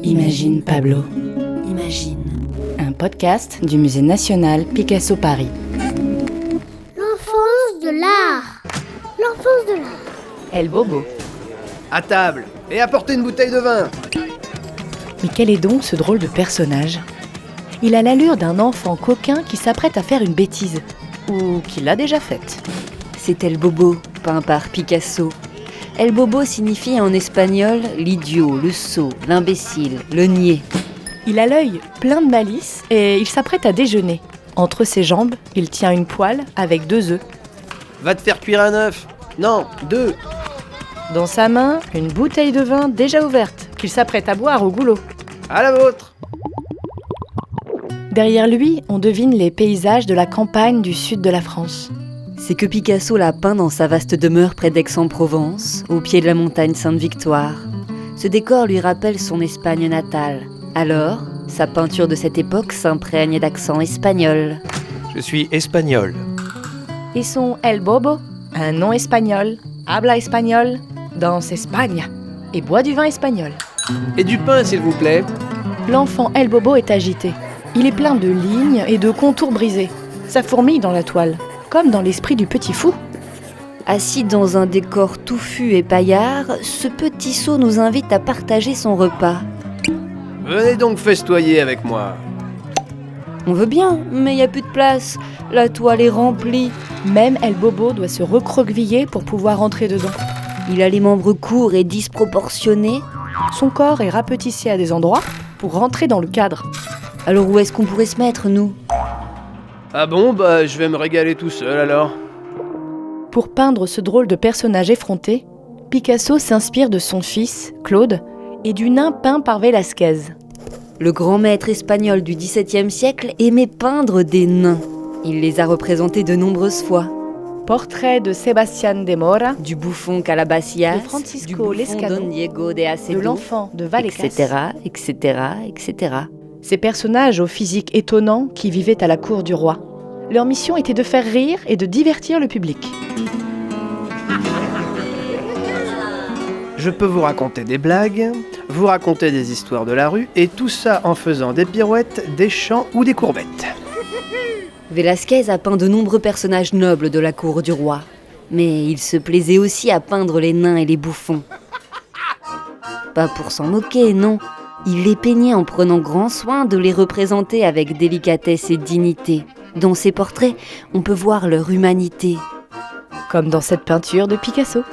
Imagine Pablo. Imagine. Un podcast du Musée national Picasso Paris. L'enfance de l'art. L'enfance de l'art. El Bobo. À table, et apportez une bouteille de vin. Mais quel est donc ce drôle de personnage ? Il a l'allure d'un enfant coquin qui s'apprête à faire une bêtise. Ou qui l'a déjà faite. C'est El Bobo, peint par Picasso. El Bobo signifie en espagnol l'idiot, le sot, l'imbécile, le niais. Il a l'œil plein de malice et il s'apprête à déjeuner. Entre ses jambes, il tient une poêle avec 2 œufs. Va te faire cuire un œuf. Non, 2. Dans sa main, une bouteille de vin déjà ouverte, qu'il s'apprête à boire au goulot. À la vôtre. Derrière lui, on devine les paysages de la campagne du sud de la France. C'est que Picasso l'a peint dans sa vaste demeure près d'Aix-en-Provence, au pied de la montagne Sainte-Victoire. Ce décor lui rappelle son Espagne natale. Alors, sa peinture de cette époque s'imprègne d'accent espagnol. Je suis espagnol. Et son El Bobo, un nom espagnol, habla espagnol, danse Espagne et boit du vin espagnol. Et du pain, s'il vous plaît. L'enfant El Bobo est agité. Il est plein de lignes et de contours brisés. Ça fourmille dans la toile, comme dans l'esprit du petit fou. Assis dans un décor touffu et paillard, ce petit sot nous invite à partager son repas. Venez donc festoyer avec moi. On veut bien, mais il n'y a plus de place. La toile est remplie. Même El Bobo doit se recroqueviller pour pouvoir entrer dedans. Il a les membres courts et disproportionnés. Son corps est rapetissé à des endroits pour rentrer dans le cadre. Alors où est-ce qu'on pourrait se mettre, nous ? Ah bon, je vais me régaler tout seul alors. Pour peindre ce drôle de personnage effronté, Picasso s'inspire de son fils, Claude, et du nain peint par Velázquez. Le grand maître espagnol du XVIIe siècle aimait peindre des nains. Il les a représentés de nombreuses fois. Portrait de Sebastián de Mora, Du bouffon Calabacias, de Francisco du bouffon Lescano, Don Diego de Acedo, de l'enfant de Vallecas, etc. Ces personnages au physique étonnant qui vivaient à la cour du roi. Leur mission était de faire rire et de divertir le public. Je peux vous raconter des blagues, vous raconter des histoires de la rue, et tout ça en faisant des pirouettes, des chants ou des courbettes. Velázquez a peint de nombreux personnages nobles de la cour du roi. Mais il se plaisait aussi à peindre les nains et les bouffons. Pas pour s'en moquer, non. Il les peignait en prenant grand soin de les représenter avec délicatesse et dignité. Dans ses portraits, on peut voir leur humanité. Comme dans cette peinture de Picasso.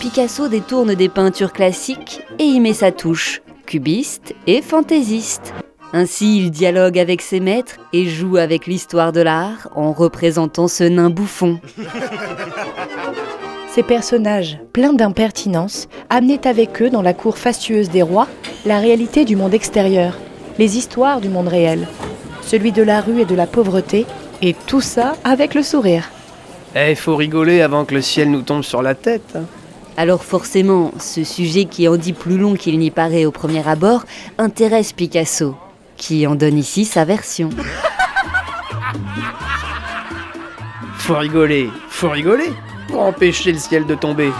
Picasso détourne des peintures classiques et y met sa touche, cubiste et fantaisiste. Ainsi, il dialogue avec ses maîtres et joue avec l'histoire de l'art en représentant ce nain bouffon. Ces personnages, pleins d'impertinence, amenaient avec eux dans la cour fastueuse des rois la réalité du monde extérieur, les histoires du monde réel, celui de la rue et de la pauvreté, et tout ça avec le sourire. Il faut rigoler avant que le ciel nous tombe sur la tête. Alors forcément, ce sujet qui en dit plus long qu'il n'y paraît au premier abord intéresse Picasso, qui en donne ici sa version. Faut rigoler, pour empêcher le ciel de tomber.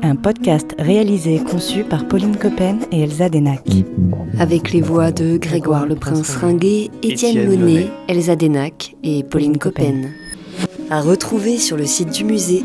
Un podcast réalisé et conçu par Pauline Coppen et Elsa Denac. Avec les voix de Grégoire le Prince Ringuet, Étienne Monet, Elsa Denac et Pauline Coppen. À retrouver sur le site du musée